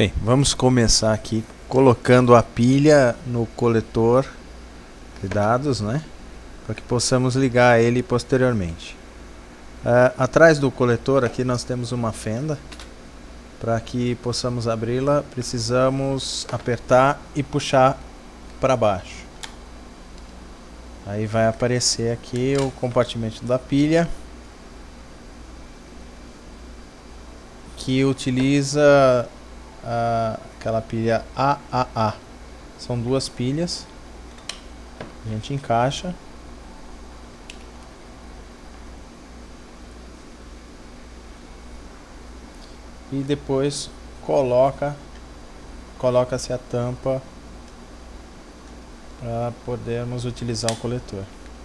Bem, vamos começar aqui colocando a pilha no coletor de dados, né? Para que possamos ligar ele posteriormente. Atrás do coletor aqui nós temos uma fenda. Para que possamos abri-la, precisamos apertar e puxar para baixo. Aí vai aparecer aqui o compartimento da pilha, que utiliza aquela pilha AAA. São duas pilhas. A gente encaixa. E depois coloca-se a tampa para podermos utilizar o coletor.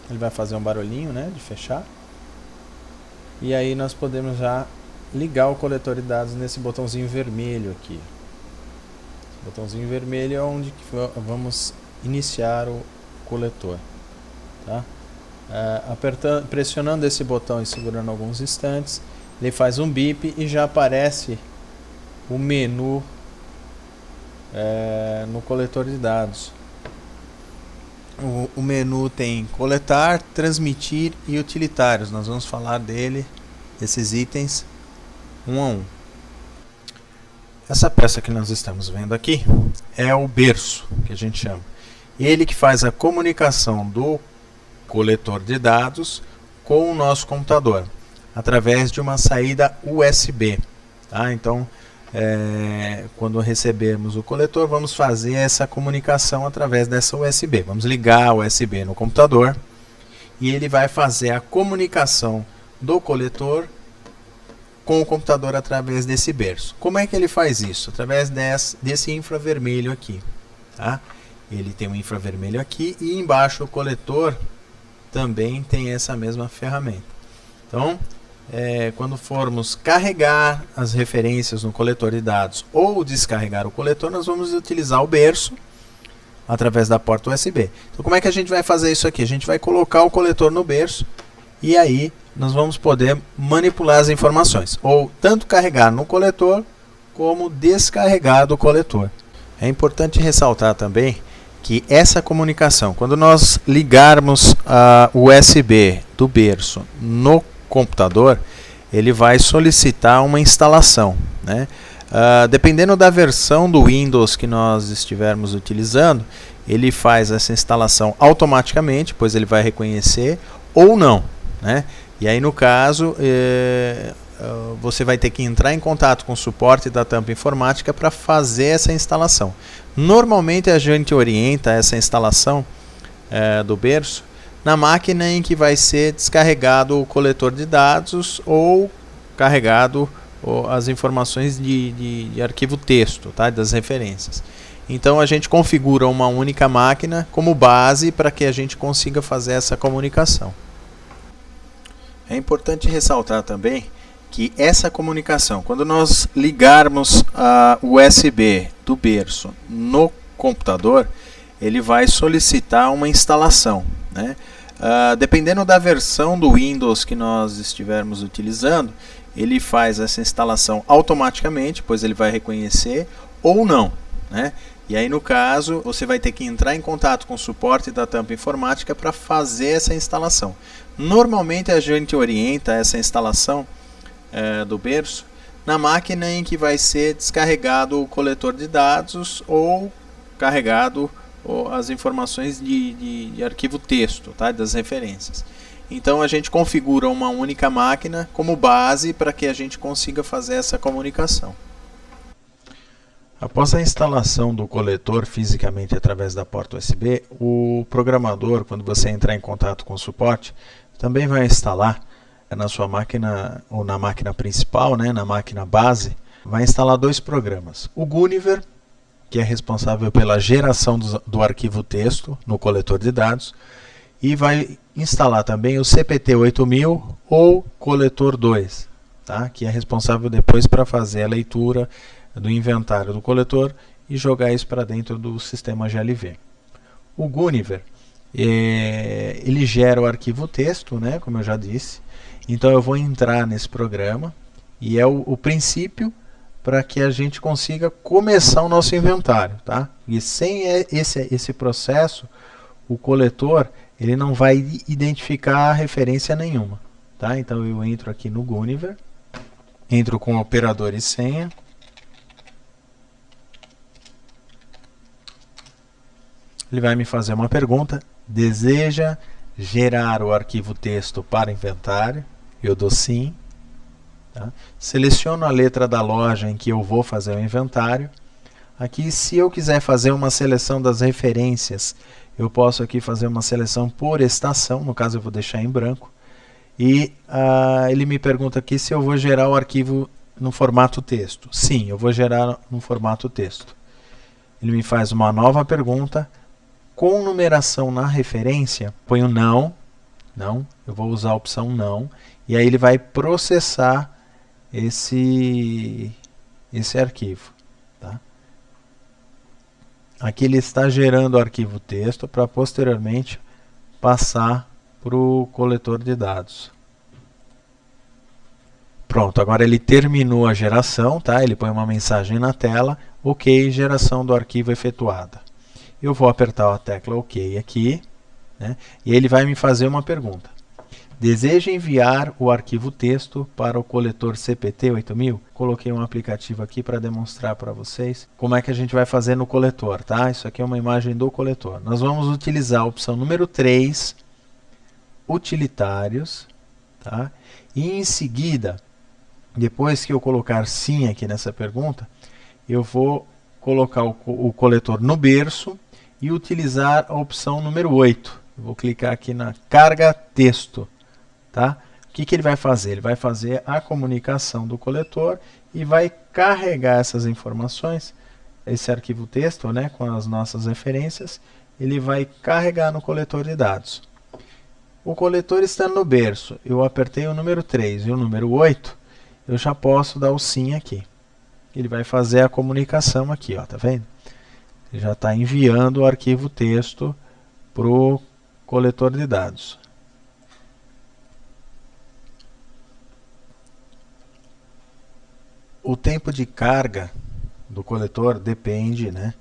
Ele vai fazer um barulhinho, né, de fechar. E aí nós podemos já ligar o coletor de dados nesse botãozinho vermelho aqui. Esse botãozinho vermelho é onde vamos iniciar o coletor, tá? Pressionando esse botão e segurando alguns instantes, ele faz um bip e já aparece o menu no coletor de dados. O menu tem coletar, transmitir e utilitários. Nós vamos falar desses itens um a um. Essa peça que nós estamos vendo aqui é o berço, que a gente chama. Ele que faz a comunicação do coletor de dados com o nosso computador, através de uma saída USB. Tá? Então, quando recebermos o coletor, vamos fazer essa comunicação através dessa USB. Vamos ligar o USB no computador e ele vai fazer a comunicação do coletor com o computador através desse berço. Como é que ele faz isso? Através desse infravermelho aqui. Tá? Ele tem um infravermelho aqui e embaixo o coletor também tem essa mesma ferramenta. Então, quando formos carregar as referências no coletor de dados ou descarregar o coletor, nós vamos utilizar o berço através da porta USB. Então, como é que a gente vai fazer isso aqui? A gente vai colocar o coletor no berço e aí nós vamos poder manipular as informações, ou tanto carregar no coletor como descarregar do coletor. É importante ressaltar também que essa comunicação, quando nós ligarmos a USB do berço no computador, ele vai solicitar uma instalação, né? Dependendo da versão do Windows que nós estivermos utilizando, ele faz essa instalação automaticamente, pois ele vai reconhecer, ou não, né? E aí no caso você vai ter que entrar em contato com o suporte da Tampa Informática para fazer essa instalação. Normalmente a gente orienta essa instalação do berço na máquina em que vai ser descarregado o coletor de dados ou carregado as informações de arquivo texto, tá? Das referências. Então a gente configura uma única máquina como base para que a gente consiga fazer essa comunicação. É importante ressaltar também que essa comunicação, quando nós ligarmos a USB do berço no computador, ele vai solicitar uma instalação, né? Dependendo da versão do Windows que nós estivermos utilizando, ele faz essa instalação automaticamente, pois ele vai reconhecer, ou não, né? E aí no caso você vai ter que entrar em contato com o suporte da Tampa Informática para fazer essa instalação. Normalmente a gente orienta essa instalação do berço na máquina em que vai ser descarregado o coletor de dados ou carregado as informações de arquivo texto, tá? Das referências. Então a gente configura uma única máquina como base para que a gente consiga fazer essa comunicação. Após a instalação do coletor fisicamente através da porta USB, o programador, quando você entrar em contato com o suporte, também vai instalar na sua máquina, ou na máquina principal, né, na máquina base, vai instalar dois programas. O Guniver, que é responsável pela geração do arquivo texto no coletor de dados, e vai instalar também o CPT-8000 ou coletor 2, tá? Que é responsável depois para fazer a leitura do inventário do coletor e jogar isso para dentro do sistema GLV. O Guniver, ele gera o arquivo texto, né, como eu já disse. Então eu vou entrar nesse programa e é o princípio para que a gente consiga começar o nosso inventário, tá? E sem esse processo, o coletor ele não vai identificar referência nenhuma, tá? Então eu entro aqui no Guniver, entro com operador e senha, ele vai me fazer uma pergunta: deseja gerar o arquivo texto para inventário? Eu dou sim. Tá? Seleciono a letra da loja em que eu vou fazer o inventário. Aqui, se eu quiser fazer uma seleção das referências, eu posso aqui fazer uma seleção por estação, no caso eu vou deixar em branco. E ele me pergunta aqui se eu vou gerar o arquivo no formato texto. Sim, eu vou gerar no formato texto. Ele me faz uma nova pergunta. Com numeração na referência, ponho não, eu vou usar a opção não, e aí ele vai processar esse arquivo. Tá? Aqui ele está gerando o arquivo texto para posteriormente passar para o coletor de dados. Pronto, agora ele terminou a geração, tá? Ele põe uma mensagem na tela, ok, geração do arquivo efetuada. Eu vou apertar a tecla OK aqui, né? E ele vai me fazer uma pergunta. Deseja enviar o arquivo texto para o coletor CPT 8000? Coloquei um aplicativo aqui para demonstrar para vocês como é que a gente vai fazer no coletor, tá? Isso aqui é uma imagem do coletor. Nós vamos utilizar a opção número 3, utilitários, tá? E em seguida, depois que eu colocar sim aqui nessa pergunta, eu vou colocar o coletor no berço e utilizar a opção número 8. Eu vou clicar aqui na carga texto. Tá? O que ele vai fazer? Ele vai fazer a comunicação do coletor e vai carregar essas informações, esse arquivo texto, né, com as nossas referências, ele vai carregar no coletor de dados. O coletor está no berço, eu apertei o número 3 e o número 8, eu já posso dar o sim aqui. Ele vai fazer a comunicação aqui, ó, tá vendo? Ele já está enviando o arquivo texto para o coletor de dados. O tempo de carga do coletor depende, né,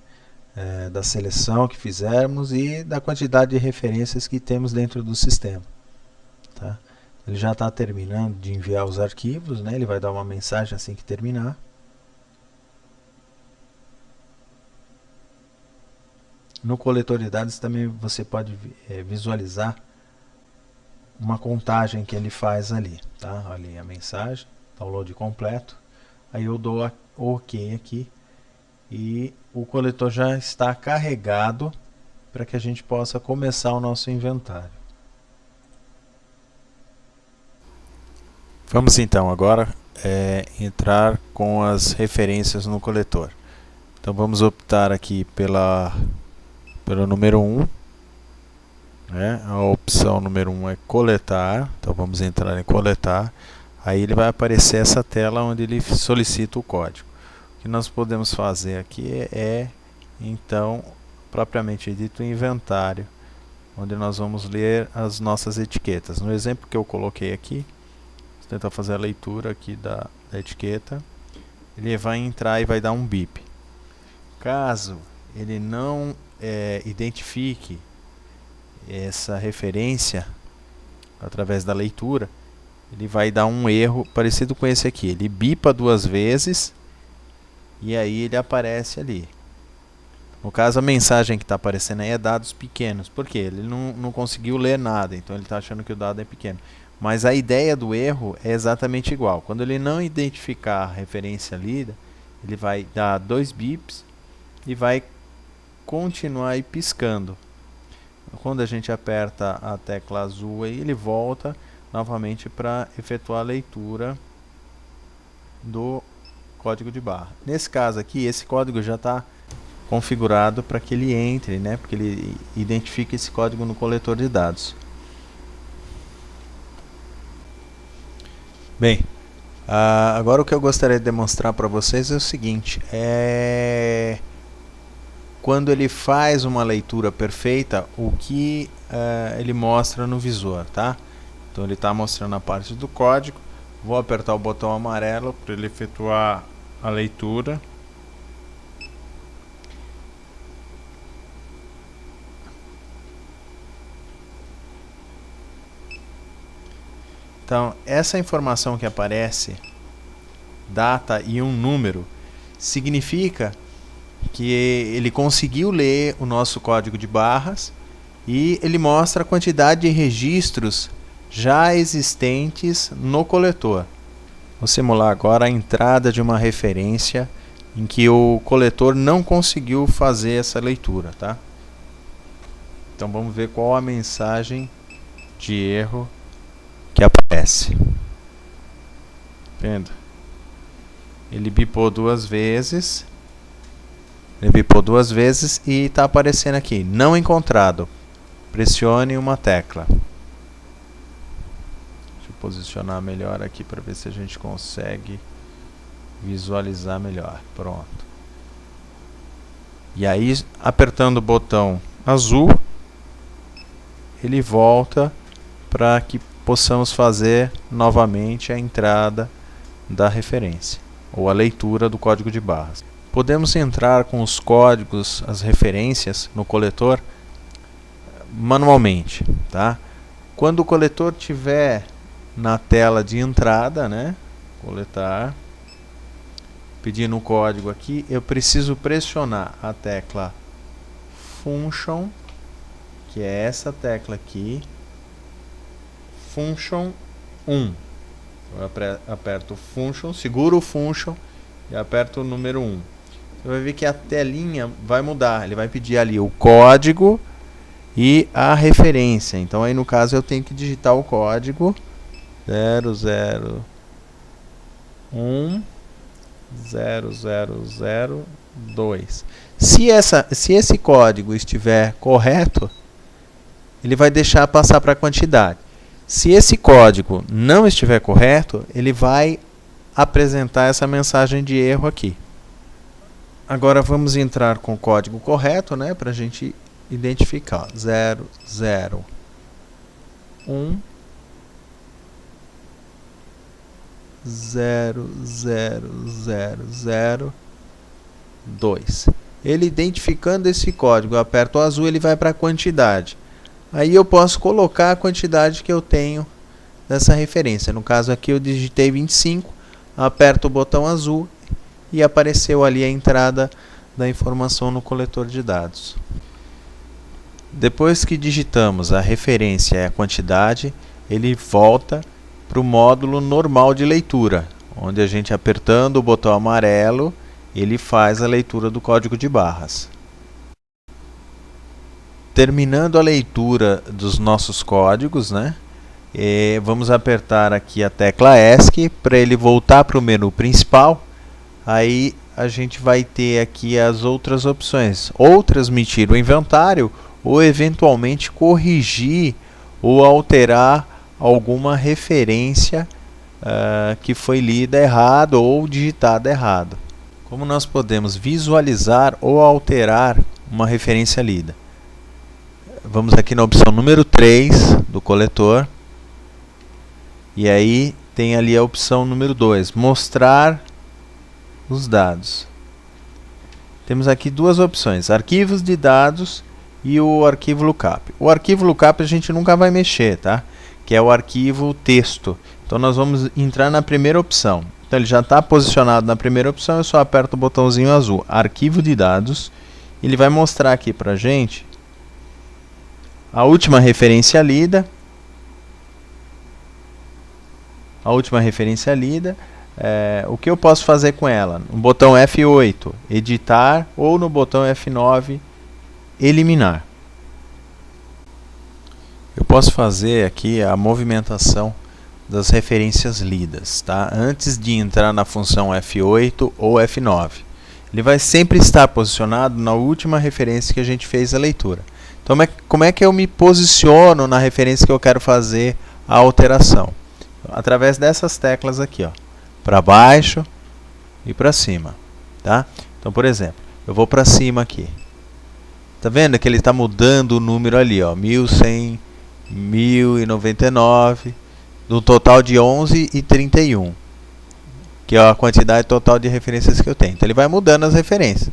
da seleção que fizermos e da quantidade de referências que temos dentro do sistema. Tá? Ele já está terminando de enviar os arquivos, né, ele vai dar uma mensagem assim que terminar. No coletor de dados também você pode visualizar uma contagem que ele faz ali. Tá? Ali a mensagem, download completo. Aí eu dou OK aqui e o coletor já está carregado para que a gente possa começar o nosso inventário. Vamos então agora entrar com as referências no coletor. Então vamos optar aqui pelo número 1. Né? A opção número 1 é coletar. Então vamos entrar em coletar. Aí ele vai aparecer essa tela onde ele solicita o código. O que nós podemos fazer aqui então, propriamente dito, o inventário, onde nós vamos ler as nossas etiquetas. No exemplo que eu coloquei aqui, vou tentar fazer a leitura aqui da etiqueta. Ele vai entrar e vai dar um bip. Caso ele não identifique essa referência através da leitura, ele vai dar um erro parecido com esse aqui. Ele bipa 2 vezes e aí ele aparece ali. No caso, a mensagem que está aparecendo aí é dados pequenos. Por quê? Ele não conseguiu ler nada, então ele está achando que o dado é pequeno. Mas a ideia do erro é exatamente igual. Quando ele não identificar a referência lida, ele vai dar 2 bips e vai continuar aí piscando. Quando a gente aperta a tecla azul aí, ele volta novamente para efetuar a leitura do código de barra. Nesse caso aqui, esse código já está configurado para que ele entre, né? Porque ele identifica esse código no coletor de dados. Bem, agora o que eu gostaria de demonstrar para vocês é o seguinte: quando ele faz uma leitura perfeita, o que ele mostra no visor, tá? Então ele está mostrando a parte do código. Vou apertar o botão amarelo para ele efetuar a leitura. Então, essa informação que aparece, data e um número, significa que ele conseguiu ler o nosso código de barras e ele mostra a quantidade de registros já existentes no coletor. Vou simular agora a entrada de uma referência em que o coletor não conseguiu fazer essa leitura, tá? Então vamos ver qual a mensagem de erro que aparece. Vendo? Ele bipou duas vezes. E está aparecendo aqui, não encontrado. Pressione uma tecla. Deixa eu posicionar melhor aqui para ver se a gente consegue visualizar melhor. Pronto. E aí, apertando o botão azul, ele volta para que possamos fazer novamente a entrada da referência ou a leitura do código de barras. Podemos entrar com os códigos, as referências no coletor manualmente, tá? Quando o coletor tiver na tela de entrada, né, coletar, pedindo o código aqui, eu preciso pressionar a tecla Function, que é essa tecla aqui, Function 1. Eu aperto o Function, seguro o Function e aperto o número 1. Você vai ver que a telinha vai mudar, ele vai pedir ali o código e a referência. Então aí no caso eu tenho que digitar o código 0010002. Se esse código estiver correto, ele vai deixar passar para a quantidade. Se esse código não estiver correto, ele vai apresentar essa mensagem de erro aqui. Agora vamos entrar com o código correto, né, para a gente identificar. 001 00002. Ele identificando esse código, eu aperto o azul, ele vai para a quantidade. Aí eu posso colocar a quantidade que eu tenho dessa referência. No caso aqui eu digitei 25, aperto o botão azul e apareceu ali a entrada da informação no coletor de dados. Depois que digitamos a referência e a quantidade, ele volta para o módulo normal de leitura, onde a gente apertando o botão amarelo, ele faz a leitura do código de barras. Terminando a leitura dos nossos códigos, né, vamos apertar aqui a tecla ESC para ele voltar para o menu principal. Aí a gente vai ter aqui as outras opções, ou transmitir o inventário, ou eventualmente corrigir ou alterar alguma referência que foi lida errado ou digitada errado. Como nós podemos visualizar ou alterar uma referência lida? Vamos aqui na opção número 3 do coletor. E aí tem ali a opção número 2, mostrar os dados. Temos aqui duas opções, arquivos de dados e o arquivo lookup. O arquivo lookup a gente nunca vai mexer, tá? Que é o arquivo texto. Então nós vamos entrar na primeira opção. Então ele já está posicionado na primeira opção, eu só aperto o botãozinho azul, arquivo de dados. Ele vai mostrar aqui para a gente a última referência lida. O que eu posso fazer com ela? No botão F8, editar, ou no botão F9, eliminar. Eu posso fazer aqui a movimentação das referências lidas, tá? Antes de entrar na função F8 ou F9. Ele vai sempre estar posicionado na última referência que a gente fez a leitura. Então, como é que eu me posiciono na referência que eu quero fazer a alteração? Através dessas teclas aqui, ó, para baixo e para cima, tá? Então, por exemplo, eu vou para cima aqui. Tá vendo que ele está mudando o número ali, ó, 1100, 1099, no total de 11 e 31. que é a quantidade total de referências que eu tenho. Então ele vai mudando as referências.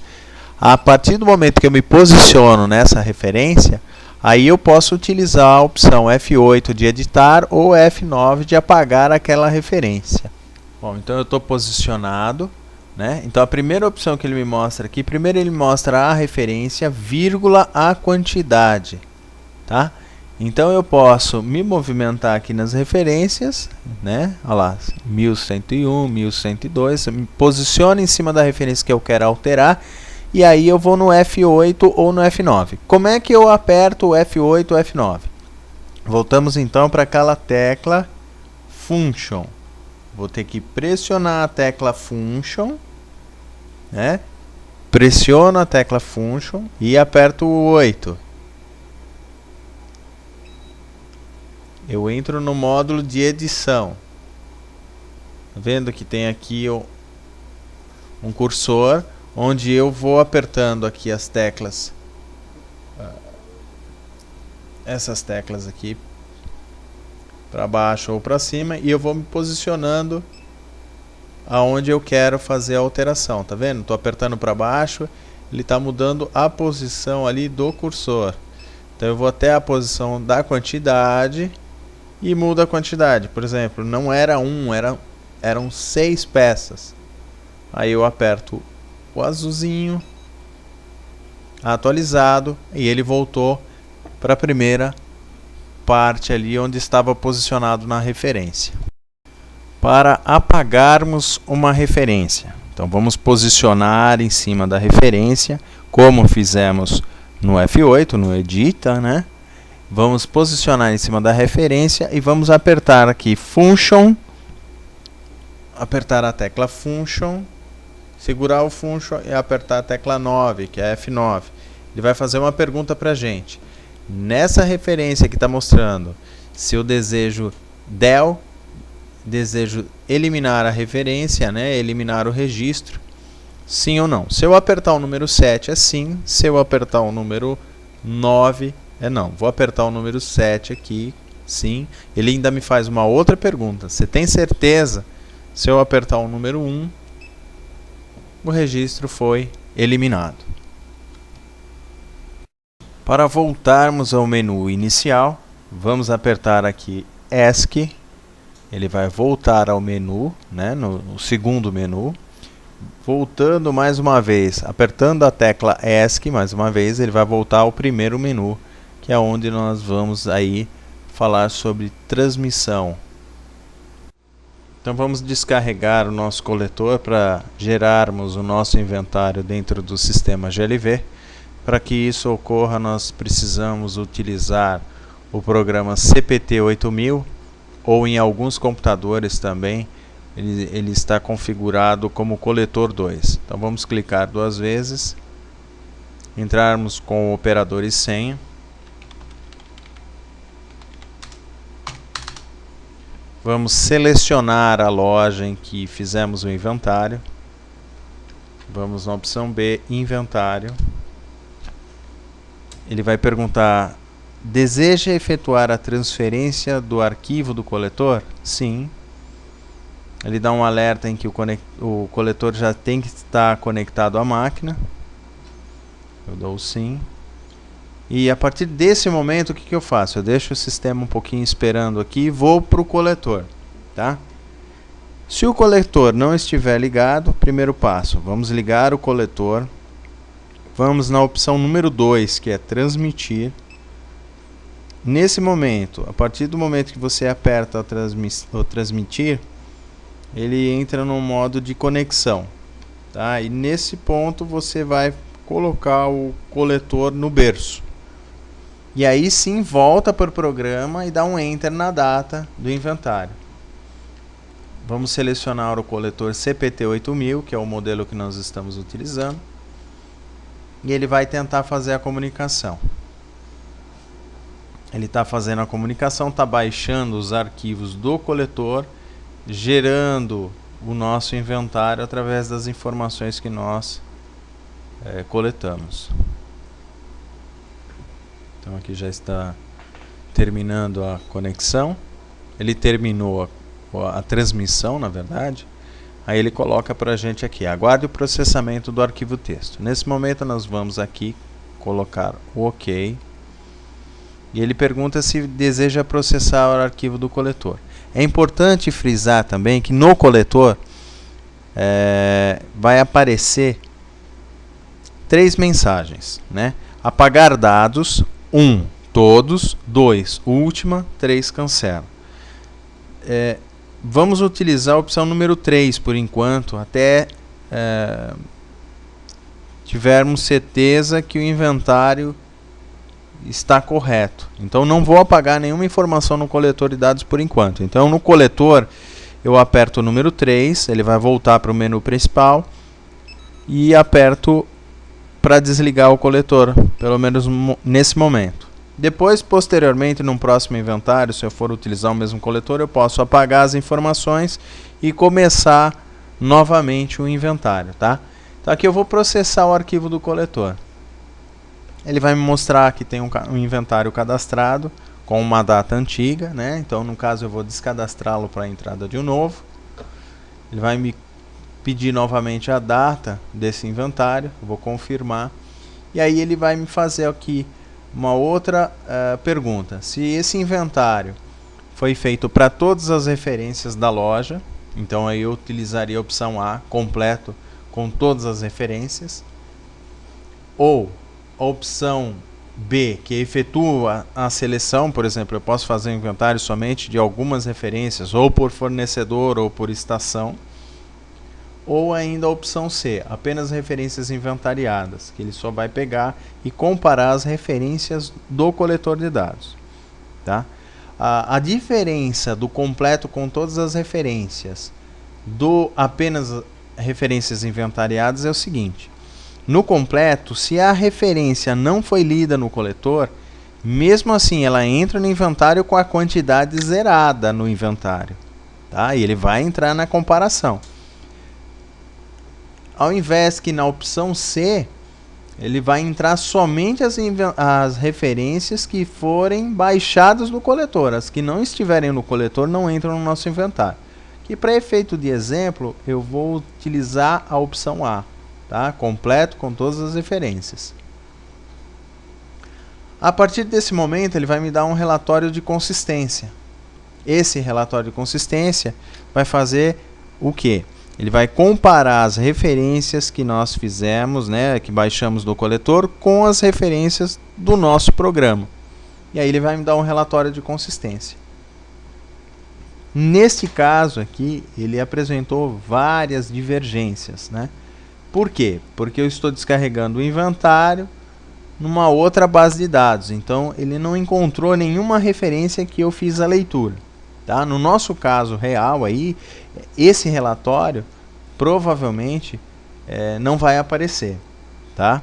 A partir do momento que eu me posiciono nessa referência, aí eu posso utilizar a opção F8 de editar ou F9 de apagar aquela referência. Bom, então eu estou posicionado, né? Então a primeira opção que ele me mostra aqui, primeiro ele mostra a referência, vírgula, a quantidade, tá? Então eu posso me movimentar aqui nas referências, né? Olha lá, 1101, 1102, me posiciono em cima da referência que eu quero alterar, e aí eu vou no F8 ou no F9. Como é que eu aperto o F8 ou F9? Voltamos então para aquela tecla Function. Vou ter que pressionar a tecla Function, né? Pressiono a tecla Function e aperto o 8. Eu entro no módulo de edição. Tá vendo que tem aqui um cursor, onde eu vou apertando aqui as teclas, essas teclas aqui, para baixo ou para cima, e eu vou me posicionando aonde eu quero fazer a alteração. Tá vendo? Estou apertando para baixo, ele está mudando a posição ali do cursor. Então eu vou até a posição da quantidade e muda a quantidade. Por exemplo, não era 1, eram 6 peças. Aí eu aperto o azulzinho, atualizado, e ele voltou para a primeira parte ali onde estava posicionado na referência. Para apagarmos uma referência, então vamos posicionar em cima da referência, como fizemos no F8, no Edita, né? Vamos posicionar em cima da referência e vamos apertar aqui Function, apertar a tecla Function, segurar o Function e apertar a tecla 9, que é F9. Ele vai fazer uma pergunta para a gente. Nessa referência que está mostrando, se eu desejo desejo eliminar a referência, né, eliminar o registro, sim ou não. Se eu apertar o número 7 é sim, se eu apertar o número 9 é não. Vou apertar o número 7 aqui, sim. Ele ainda me faz uma outra pergunta. Você tem certeza? Se eu apertar o número 1, o registro foi eliminado. Para voltarmos ao menu inicial, vamos apertar aqui ESC. Ele vai voltar ao menu, né, no segundo menu. Voltando mais uma vez, apertando a tecla ESC mais uma vez, ele vai voltar ao primeiro menu, que é onde nós vamos aí falar sobre transmissão. Então vamos descarregar o nosso coletor para gerarmos o nosso inventário dentro do sistema GLV. Para que isso ocorra, nós precisamos utilizar o programa CPT8000, ou em alguns computadores também ele está configurado como coletor 2. Então vamos clicar 2 vezes, entrarmos com o operador e senha. Vamos selecionar a loja em que fizemos o inventário. Vamos na opção B, Inventário. Ele vai perguntar: deseja efetuar a transferência do arquivo do coletor? Sim. Ele dá um alerta em que o coletor já tem que estar conectado à máquina. Eu dou sim. E a partir desse momento, o que eu faço? Eu deixo o sistema um pouquinho esperando aqui e vou para o coletor. Tá? Se o coletor não estiver ligado, primeiro passo, vamos ligar o coletor. Vamos na opção número 2, que é transmitir. Nesse momento, a partir do momento que você aperta o transmitir, ele entra no modo de conexão. Tá? E nesse ponto você vai colocar o coletor no berço. E aí sim volta para o programa e dá um Enter na data do inventário. Vamos selecionar o coletor CPT8000, que é o modelo que nós estamos utilizando. E ele vai tentar fazer a comunicação. Ele está fazendo a comunicação, está baixando os arquivos do coletor, gerando o nosso inventário através das informações que nós coletamos. Então aqui já está terminando a conexão. Ele terminou a transmissão, na verdade. Aí ele coloca para a gente aqui, aguarde o processamento do arquivo texto. Nesse momento nós vamos aqui colocar o OK. E ele pergunta se deseja processar o arquivo do coletor. É importante frisar também que no coletor vai aparecer 3 mensagens, né? Apagar dados, 1, todos, 2, última, 3, cancela. Vamos utilizar a opção número 3 por enquanto, até tivermos certeza que o inventário está correto. Então não vou apagar nenhuma informação no coletor de dados por enquanto. Então no coletor eu aperto o número 3, ele vai voltar para o menu principal e aperto para desligar o coletor, pelo menos nesse momento. Depois, posteriormente, num próximo inventário, se eu for utilizar o mesmo coletor, eu posso apagar as informações e começar novamente o inventário, tá? Então aqui eu vou processar o arquivo do coletor. Ele vai me mostrar que tem um inventário cadastrado com uma data antiga, né? Então, no caso, eu vou descadastrá-lo para a entrada de um novo. Ele vai me pedir novamente a data desse inventário, eu vou confirmar. E aí ele vai me fazer aqui uma outra pergunta. Se esse inventário foi feito para todas as referências da loja, então aí eu utilizaria a opção A, completo com todas as referências. Ou a opção B, que efetua a seleção, por exemplo, eu posso fazer um inventário somente de algumas referências, ou por fornecedor ou por estação. Ou ainda a opção C, apenas referências inventariadas, que ele só vai pegar e comparar as referências do coletor de dados. Tá? A diferença do completo com todas as referências do apenas referências inventariadas é o seguinte. No completo, se a referência não foi lida no coletor, mesmo assim ela entra no inventário com a quantidade zerada no inventário. Tá? E ele vai entrar na comparação. Ao invés que na opção C, ele vai entrar somente as referências que forem baixadas no coletor. As que não estiverem no coletor não entram no nosso inventário. Que para efeito de exemplo, eu vou utilizar a opção A, tá? Completo com todas as referências. A partir desse momento, ele vai me dar um relatório de consistência. Esse relatório de consistência vai fazer o quê? Ele vai comparar as referências que nós fizemos, né, que baixamos do coletor, com as referências do nosso programa. E aí ele vai me dar um relatório de consistência. Neste caso aqui, ele apresentou várias divergências, né? Por quê? Porque eu estou descarregando o inventário numa outra base de dados. Então, ele não encontrou nenhuma referência que eu fiz a leitura. Tá? No nosso caso real, aí, esse relatório provavelmente não vai aparecer. Tá?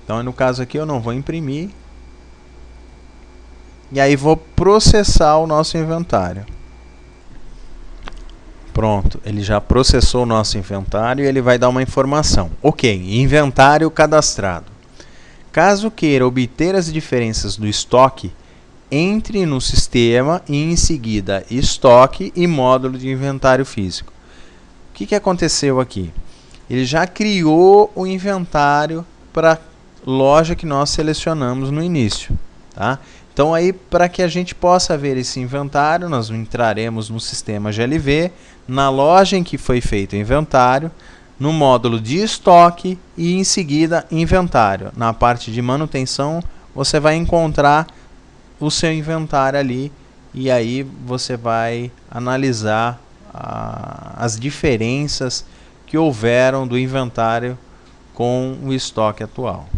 Então, no caso aqui, eu não vou imprimir. E aí, vou processar o nosso inventário. Pronto, ele já processou o nosso inventário e ele vai dar uma informação. Ok, inventário cadastrado. Caso queira obter as diferenças do estoque, entre no sistema e em seguida estoque e módulo de inventário físico. O que aconteceu aqui? Ele já criou o inventário para a loja que nós selecionamos no início. Tá? Então aí, para que a gente possa ver esse inventário, nós entraremos no sistema GLV, na loja em que foi feito o inventário, no módulo de estoque e em seguida inventário. Na parte de manutenção, você vai encontrar o seu inventário ali e aí você vai analisar as diferenças que houveram do inventário com o estoque atual.